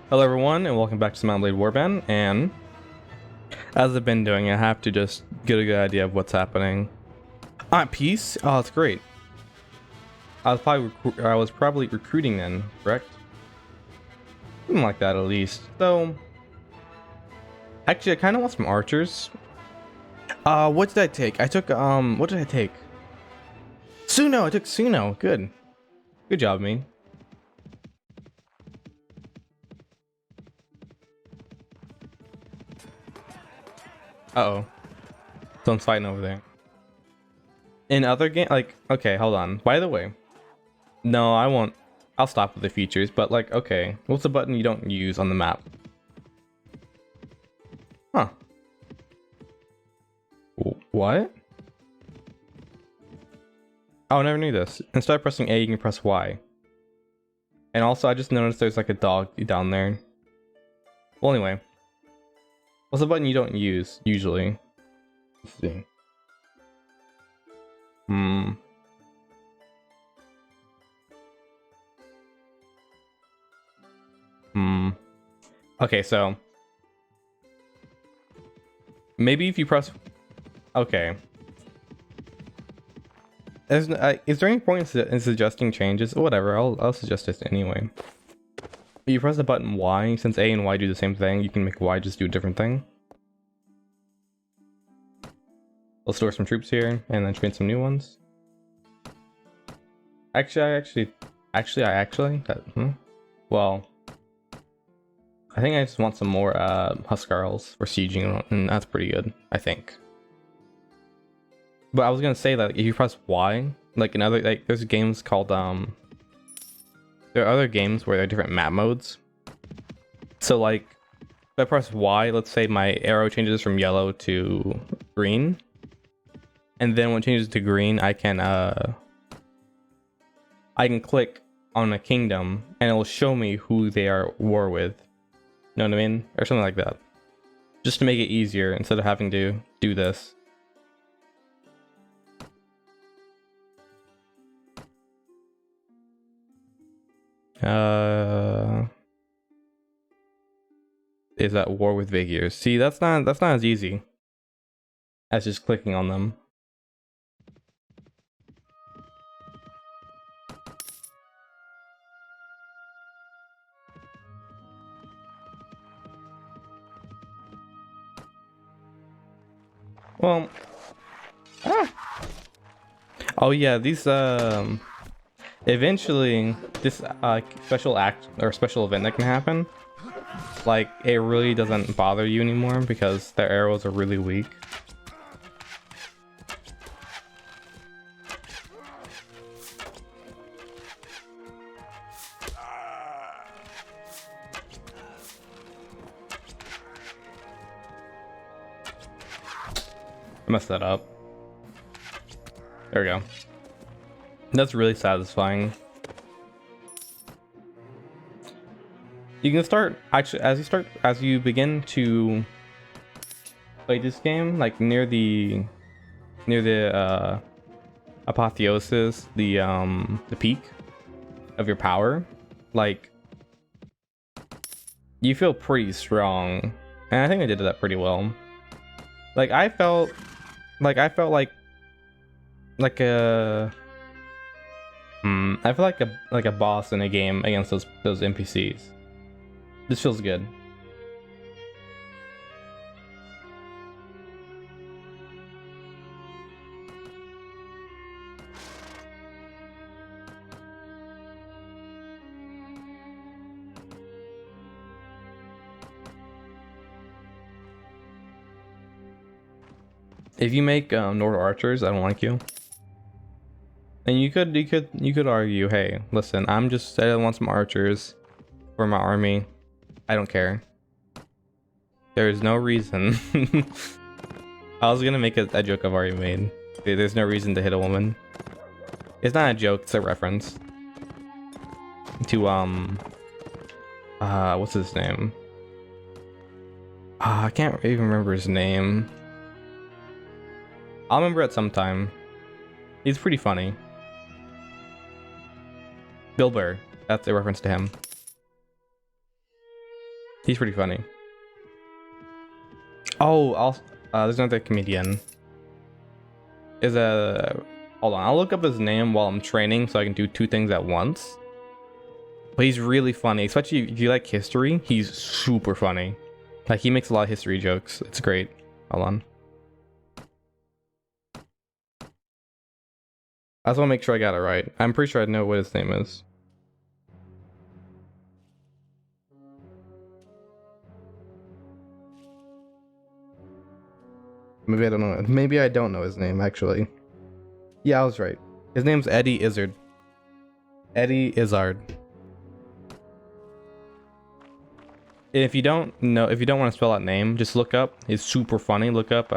Hello everyone, and welcome back to some Blade Warband, and as I've been doing, I have to just get a good idea of what's happening. I'm at peace? Oh, that's great. I was probably recruiting then, correct? Something like that at least. So, actually, I kind of want some archers. What did I take? I took, what did I take? Suno! I took Suno. Good. Good job, me. Uh-oh. Someone's fighting over there. In other game, like, okay, hold on. By the way, no, I won't. I'll stop with the features, but like, okay, what's the button you don't use on the map? Huh. What? Oh, I never knew this. Instead of pressing A, you can press Y. And also, I just noticed there's like a dog down there. Well, anyway. What's the button you don't use, usually? Let's see. Okay, so maybe if you press, okay. Is there any point in suggesting changes? Whatever, I'll suggest this anyway. You press the button Y, since A and Y do the same thing, you can make Y just do a different thing. Let's store some troops here and then train some new ones. Well, I think I just want some more Huskarls for sieging, and that's pretty good, I think. But I was gonna say that if you press Y, like in other, like there's games called there are other games where there are different map modes. So like if I press Y, let's say my arrow changes from yellow to green, and then when it changes to green, I can click on a kingdom and it will show me who they are at war with. You know what I mean? Or something like that. Just to make it easier instead of having to do this. Is at war with Vigiers. See, that's not as easy as just clicking on them. Well, oh yeah, these eventually this special act or special event that can happen, like it really doesn't bother you anymore because their arrows are really weak. I messed that up. There we go. That's really satisfying. You can start actually as you begin to play this game, like near the apotheosis, the peak of your power, like you feel pretty strong, and I think I did that pretty well. Like I felt like a I feel like a boss in a game against those NPCs. This feels good. If you make Nord archers, I don't like you. And you could argue, hey, listen, I want some archers for my army. I don't care. There is no reason. I was gonna make a joke I've already made. There's no reason to hit a woman. It's not a joke, it's a reference to what's his name? I can't even remember his name. I'll remember at some time. He's pretty funny. Bill Burr. That's a reference to him. He's pretty funny. Oh, also, there's another comedian. Hold on, I'll look up his name while I'm training so I can do two things at once. But he's really funny, especially if you like history. He's super funny. Like, he makes a lot of history jokes. It's great. Hold on. I just want to make sure I got it right. I'm pretty sure I know what his name is. Maybe I don't know. Maybe I don't know his name, actually. Yeah, I was right. His name's Eddie Izzard. Eddie Izzard. If you don't want to spell that name, just look up. It's super funny. Look up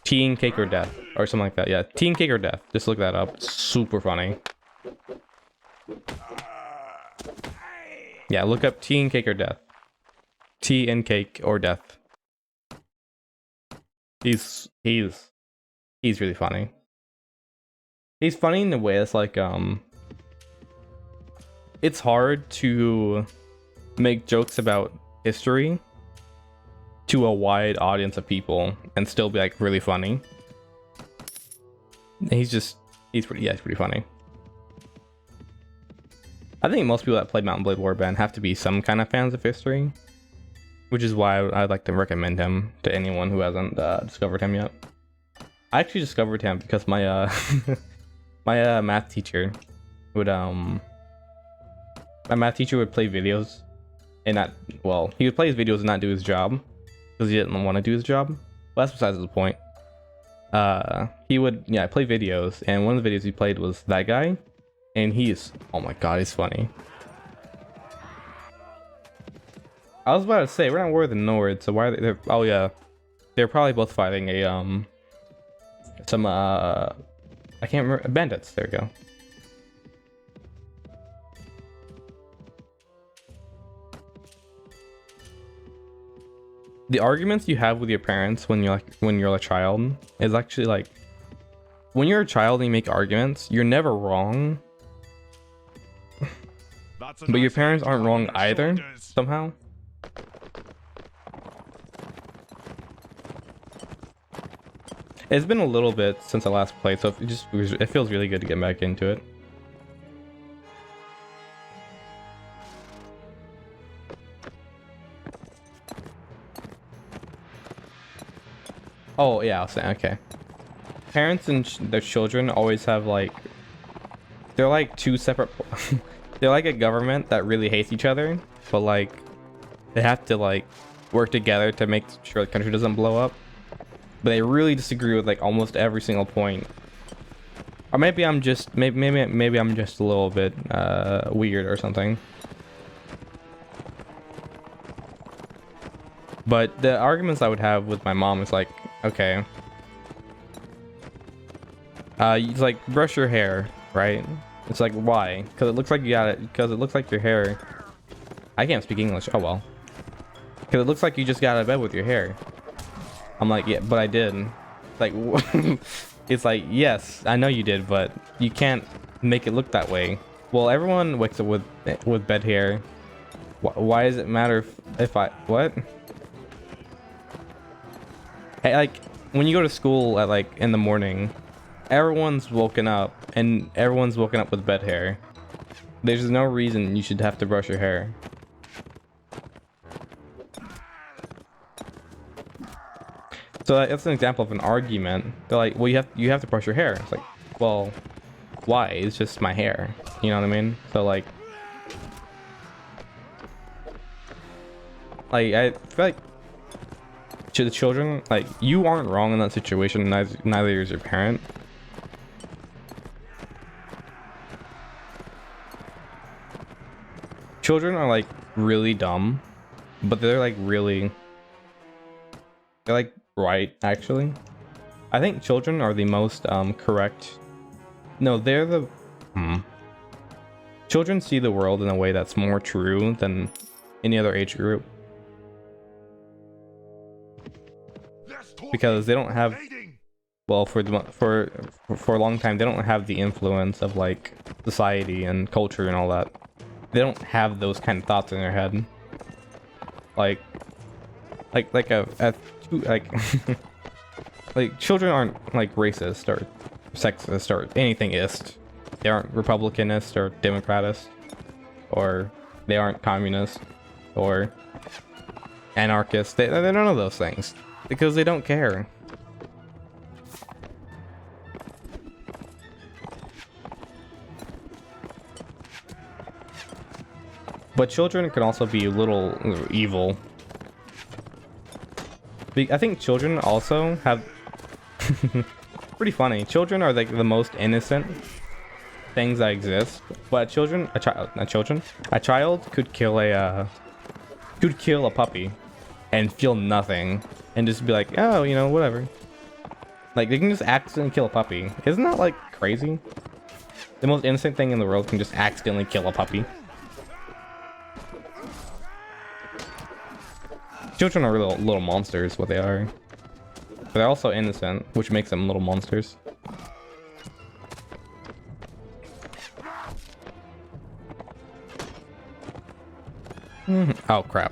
Teen Cake or Death or something like that. Yeah, Teen Cake or Death. Just look that up. It's super funny. Yeah, look up Teen Cake or Death. Tea and Cake or Death. He's really funny. He's funny in a way that's like it's hard to make jokes about history to a wide audience of people and still be like really funny. He's pretty funny. I think most people that played Blade Warband have to be some kind of fans of history, which is why I'd like to recommend him to anyone who hasn't discovered him yet. I actually discovered him because my my math teacher would play videos and he would play his videos and not do his job because he didn't want to do his job. But that's besides the point. He would play videos, and one of the videos he played was that guy, and oh my god, he's funny. I was about to say, we're not worth the Nord, so why are they? Oh yeah, they're probably both fighting a some I can't remember, bandits. There we go. The arguments you have with your parents when you're a child is actually like, when you're a child and you make arguments, you're never wrong. But your parents aren't wrong either, somehow. It's been a little bit since I last played, so it feels really good to get back into it. Oh yeah, I was saying, okay. Parents and their children always have they're like two separate they're like a government that really hates each other, but like they have to work together to make sure the country doesn't blow up. But they really disagree with almost every single point. Or maybe I'm just maybe I'm just a little bit weird or something. But the arguments I would have with my mom is like, okay, you brush your hair, right? It's like, why? Because it looks like you got it. Because it looks like your hair. I can't speak English. Oh well. Because it looks like you just got out of bed with your hair. I'm like, yeah, but I did. Like, it's like, yes, I know you did, but you can't make it look that way. Well, everyone wakes up with bed hair. Why does it matter if I what? Hey, when you go to school at in the morning, everyone's woken up with bed hair. There's no reason you should have to brush your hair. So that's an example of an argument. They're like, well, you have to brush your hair. It's like, well, why? It's just my hair. You know what I mean? So I feel like to the children, you aren't wrong in that situation. Neither is your parent. Children are really dumb, but they're right, actually. I think children are the most correct. No, they're the children see the world in a way that's more true than any other age group, because they don't have, well, for a long time they don't have the influence of society and culture and all that. They don't have those kind of thoughts in their head. like a like like children aren't like racist or sexist or anything-ist. They aren't Republicanist or Democratist, or they aren't communist or anarchist. They're none of those things because they don't care. But children can also be a little evil. I think children also have pretty funny. Children are like the most innocent things that exist. But a child could kill a puppy and feel nothing and just be like, oh, you know, whatever. Like they can just accidentally kill a puppy. Isn't that like crazy? The most innocent thing in the world can just accidentally kill a puppy. Children are little monsters, what they are. But they're also innocent, which makes them little monsters. Oh, crap.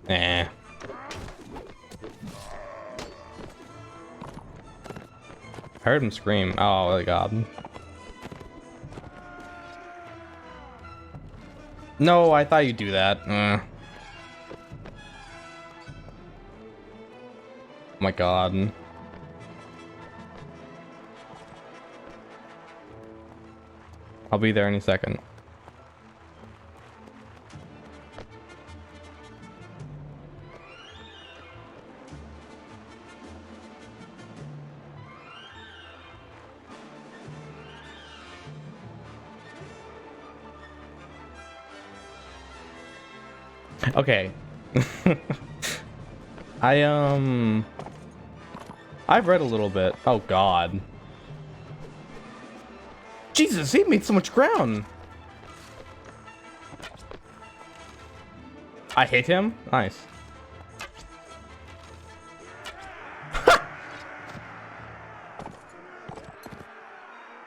Eh. I heard him scream. Oh, my God. No, I thought you'd do that. Oh my God. I'll be there any second. Okay. I've read a little bit. Oh God. Jesus, he made so much ground. I hit him? Nice.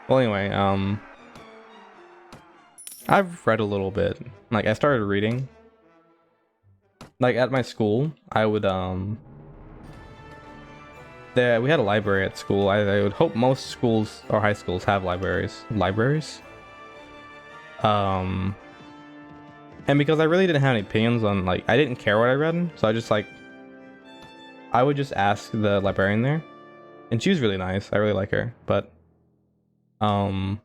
Well, anyway, I've read a little bit. Like, I started reading. Like, at my school, I would, we had a library at school. I would hope most schools or high schools have libraries. And because I really didn't have any opinions on, like, I didn't care what I read, so I just, like, I would just ask the librarian there. And she was really nice. I really like her. But, I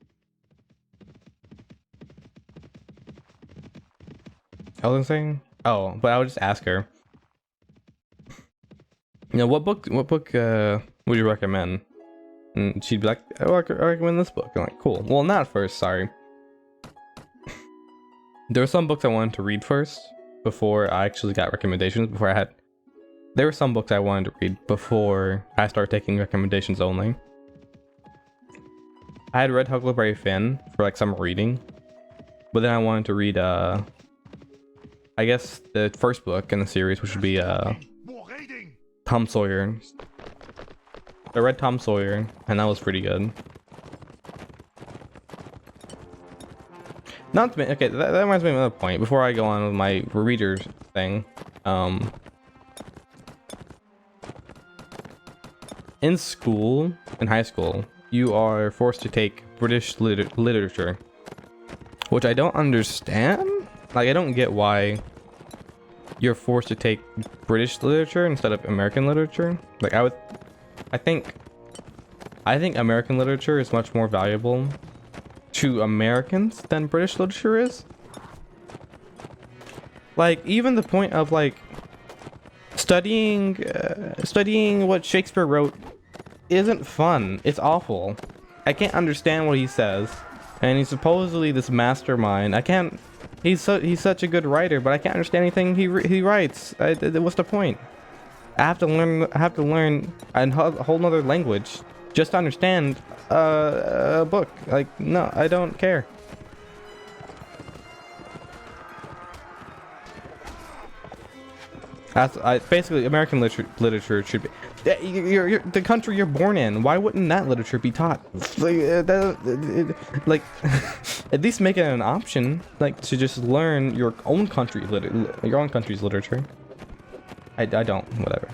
wasn't saying... Oh, but I would just ask her, you know, what book would you recommend? And she'd be like, oh, I recommend this book. I'm like, cool. Well, not first, sorry. There were some books I wanted to read first before I actually got recommendations. There were some books I wanted to read before I started taking recommendations only. I had read Huckleberry Finn for like some reading, but then I wanted to read I guess the first book in the series, which would be Tom Sawyer. I read Tom Sawyer, and that was pretty good. Not to okay, that reminds me of another point. Before I go on with my reader thing, in school, in high school, you are forced to take British literature, which I don't understand. Like, I don't get why you're forced to take British literature instead of American literature. Like, I think American literature is much more valuable to Americans than British literature is. Like, even the point of, like, studying what Shakespeare wrote isn't fun. It's awful. I can't understand what he says. And he's supposedly this mastermind. He's such a good writer, but I can't understand anything he writes. What's the point? I have to learn a whole nother language just to understand a book. Like, no, I don't care. Basically American literature should be. You're the country you're born in. Why wouldn't that literature be taught? Like, At least make it an option, like to just learn your own country's literature. I don't, whatever.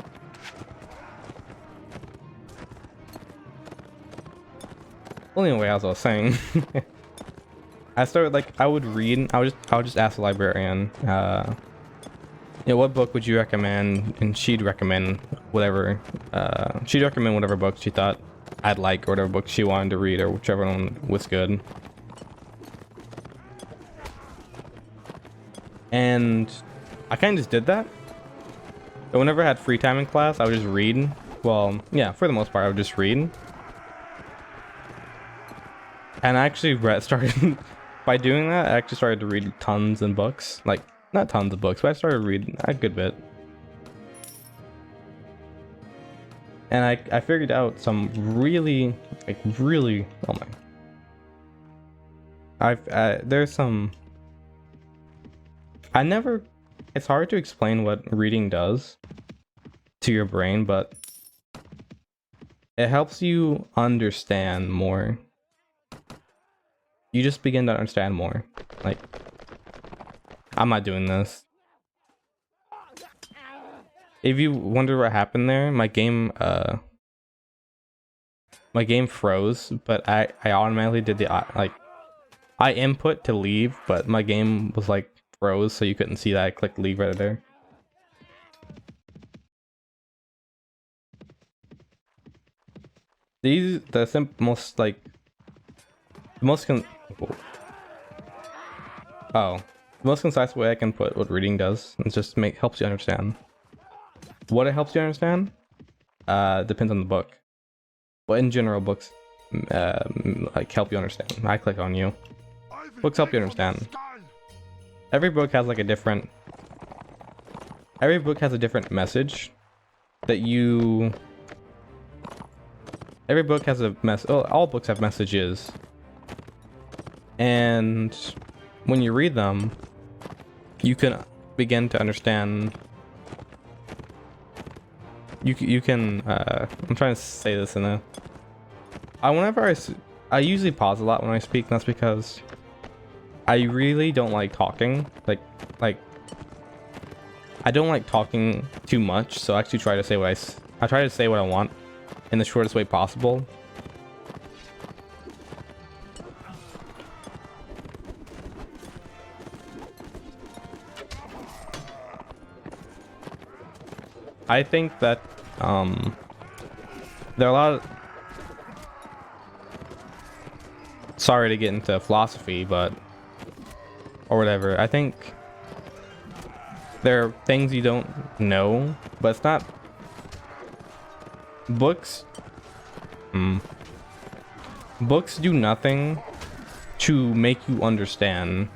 Well, anyway, as I was saying, I started like I would just ask the librarian, what book would you recommend, and she'd recommend whatever book she thought I'd like, or whatever book she wanted to read, or whichever one was good. And I kind of just did that. But whenever I had free time in class, I would just read. Well, yeah, for the most part, I would just read. And I actually started, by doing that, I actually started to read tons of books. Like, not tons of books, but I started reading a good bit. And I figured out some really, oh my. There's some... it's hard to explain what reading does to your brain, but it helps you understand more. You just begin to understand more. Like, I'm not doing this. If you wonder what happened there, my game froze, but I automatically did the I input to leave, but my game was like froze, so you couldn't see that I clicked leave right there. The most concise way I can put what reading does is just helps you understand. What it helps you understand depends on the book, but in general, books like help you understand. I click on you. Books help you understand. Every book has like a different message that you... Every book has a all books have messages. And when you read them, you can begin to understand... You can, I'm trying to say this in a... I usually pause a lot when I speak, and that's because I really don't like talking. Like I don't like talking too much, so I actually try to say I try to say what I want in the shortest way possible. I think that there are a lot of... Sorry to get into philosophy, but... Or whatever. I think there are things you don't know, but it's not... Books do nothing to make you understand.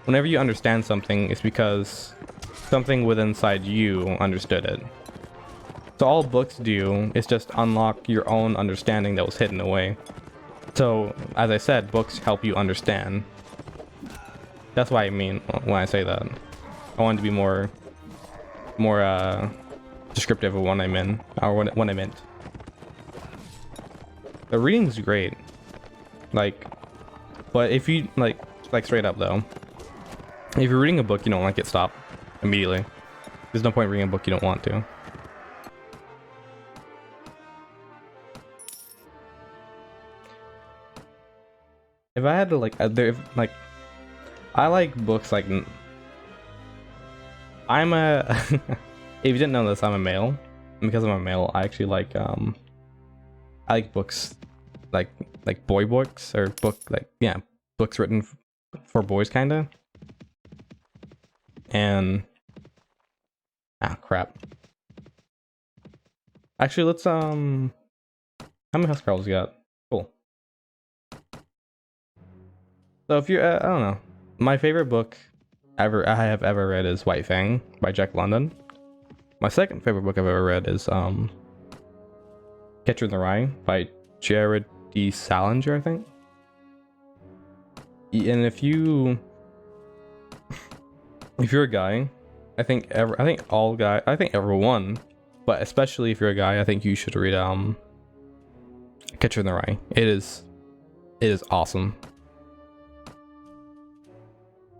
Whenever you understand something, it's because something within inside you understood it. So all books do is just unlock your own understanding that was hidden away. So, as I said, books help you understand. That's what I mean when I say that. I wanted to be more descriptive of what I meant, or what I meant. The reading's great, like, but if you like straight up though, if you're reading a book you don't like it, stop immediately. There's no point reading a book you don't want to. If I had to I like books like... I'm a... If you didn't know this, I'm a male. And because I'm a male, I actually like, I like books, like boy books, or books written for boys, kinda. And... crap. Actually, let's, how many house carls you got? Cool. So if you're, I don't know. My favorite book I have ever read is White Fang by Jack London. My second favorite book I've ever read is Catcher in the Rye by Jared D. Salinger, I think. And if you're a guy, I think everyone, but especially if you're a guy, I think you should read Catcher in the Rye. It is awesome.